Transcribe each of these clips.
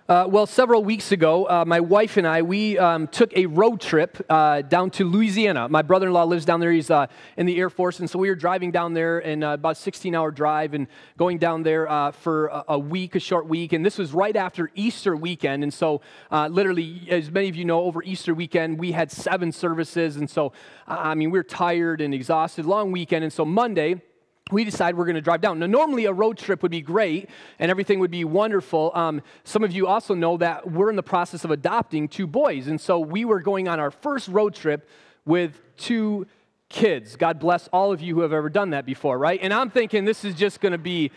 Well, several weeks ago, my wife and I, we took a road trip down to Louisiana. My brother-in-law lives down there. He's in the Air Force, and so we were driving down there in about a 16-hour drive and going down there for a week, a short week, and this was right after Easter weekend, and so literally, as many of you know, over Easter weekend, we had 7 services, and so, we were tired and exhausted, long weekend, and so Monday, we decided we're going to drive down. Now, normally a road trip would be great and everything would be wonderful. Some of you also know that we're in the process of adopting 2 boys. And so we were going on our first road trip with 2 kids. God bless all of you who have ever done that before, right? And I'm thinking this is just going to be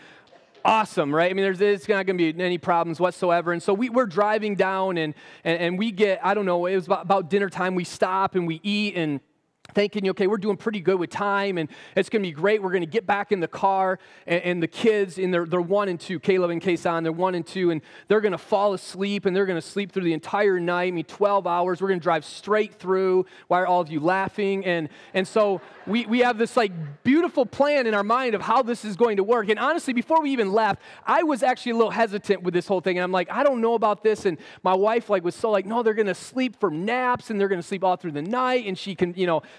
awesome, right? I mean, there's not going to be any problems whatsoever. And so we're driving down and we get, I don't know, it was about dinner time. We stop and we eat and thinking, okay, we're doing pretty good with time, and it's going to be great. We're going to get back in the car, and the kids, and they're 1 and 2, Caleb and Kason, they're 1 and 2, and they're going to fall asleep, and they're going to sleep through the entire night, 12 hours. We're going to drive straight through. Why are all of you laughing? And so we have this, beautiful plan in our mind of how this is going to work. And honestly, before we even left, I was actually a little hesitant with this whole thing, and I'm like, I don't know about this, and my wife, was so no, they're going to sleep for naps, and they're going to sleep all through the night, and she can,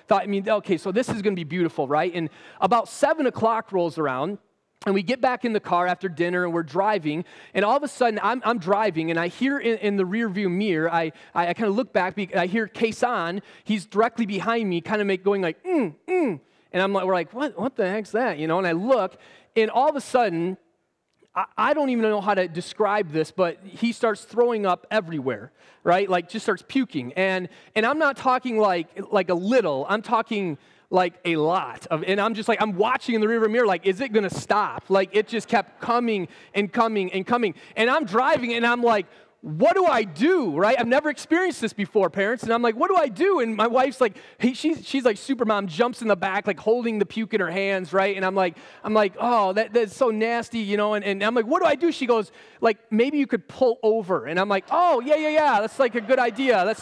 thought, okay, so this is going to be beautiful, right? And about 7 o'clock rolls around, and we get back in the car after dinner, and we're driving, and all of a sudden, I'm driving, and I hear in the rearview mirror, I kind of look back, I hear Kason, he's directly behind me, kind of going and we're like, what the heck's that, And I look, and all of a sudden, I don't even know how to describe this, but he starts throwing up everywhere, right? Just starts puking. And I'm not talking like a little, I'm talking like a lot of, and I'm just I'm watching in the rearview mirror, is it gonna stop? It just kept coming and coming and coming. And I'm driving and I'm like, what do I do, right? I've never experienced this before, parents. And I'm like, what do I do? And my wife's she's like Supermom, jumps in the back, holding the puke in her hands, right? And I'm like, oh, that's so nasty, And I'm like, what do I do? She goes, maybe you could pull over. And I'm like, oh, yeah. That's a good idea.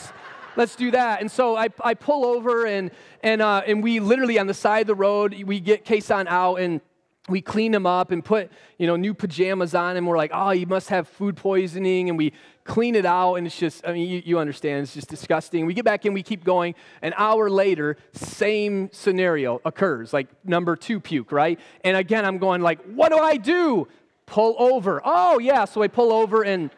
Let's do that. And so I pull over and we literally on the side of the road, we get Kason out and we clean him up and put, new pajamas on him. We're like, oh, he must have food poisoning. And we clean it out. And it's just, you understand, it's just disgusting. We get back in, we keep going. An hour later, same scenario occurs, number 2 puke, right? And again, I'm going what do I do? Pull over. Oh, yeah. So I pull over and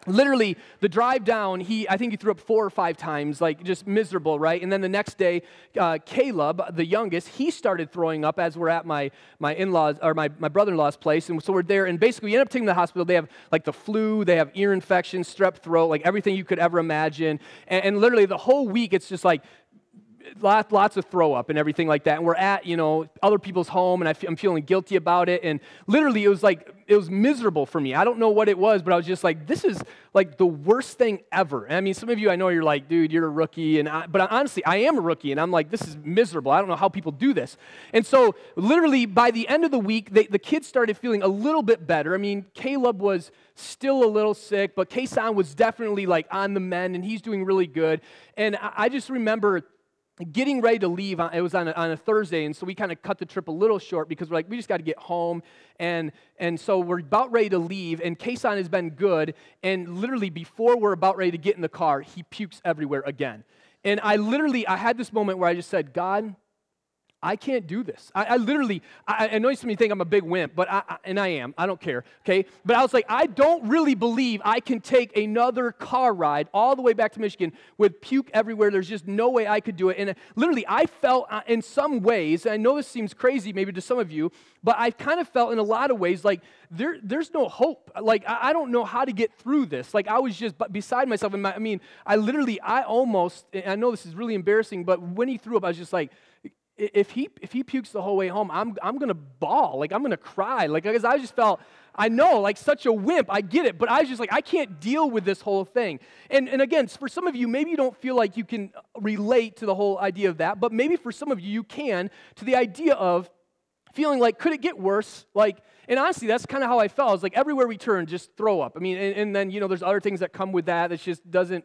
literally, the drive down, I think he threw up 4 or 5 times, just miserable, right? And then the next day, Caleb, the youngest, he started throwing up as we're at my in-laws, or my brother-in-law's place. And so we're there, and basically we end up taking him to the hospital. They have, the flu, they have ear infection, strep throat, everything you could ever imagine. And literally, the whole week, it's just lots of throw up and everything like that. And we're at, other people's home, and I'm feeling guilty about it. And literally, it was miserable for me. I don't know what it was, but I was just this is the worst thing ever. And some of you, I know you're dude, you're a rookie. But honestly, I am a rookie, and I'm this is miserable. I don't know how people do this. And so literally, by the end of the week, the kids started feeling a little bit better. Caleb was still a little sick, but Kason was definitely on the mend, and he's doing really good. And I just remember getting ready to leave. It was on a Thursday, and so we kind of cut the trip a little short because we're we just got to get home, and so we're about ready to leave, and Kason has been good, and literally before we're about ready to get in the car, he pukes everywhere again. And I had this moment where I just said, God, I can't do this. I literally, I know some of you think I'm a big wimp, but I am. I don't care, okay? But I was I don't really believe I can take another car ride all the way back to Michigan with puke everywhere. There's just no way I could do it. And literally, I felt in some ways, and I know this seems crazy maybe to some of you, but I kind of felt in a lot of ways there's no hope. I don't know how to get through this. I was just beside myself. I almost, I know this is really embarrassing, but when he threw up, I was just if he pukes the whole way home, I'm going to bawl. I'm going to cry. Because I just felt, I know, such a wimp. I get it. But I was just I can't deal with this whole thing. And again, for some of you, maybe you don't feel like you can relate to the whole idea of that. But maybe for some of you, you can, to the idea of feeling like, could it get worse? And honestly, that's kind of how I felt. I was like, everywhere we turn, just throw up. I mean, and then, there's other things that come with that just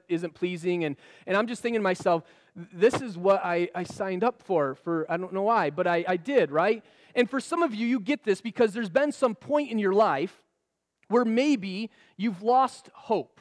isn't pleasing. And I'm just thinking to myself, this is what I signed up for I don't know why, but I did, right? And for some of you, you get this because there's been some point in your life where maybe you've lost hope.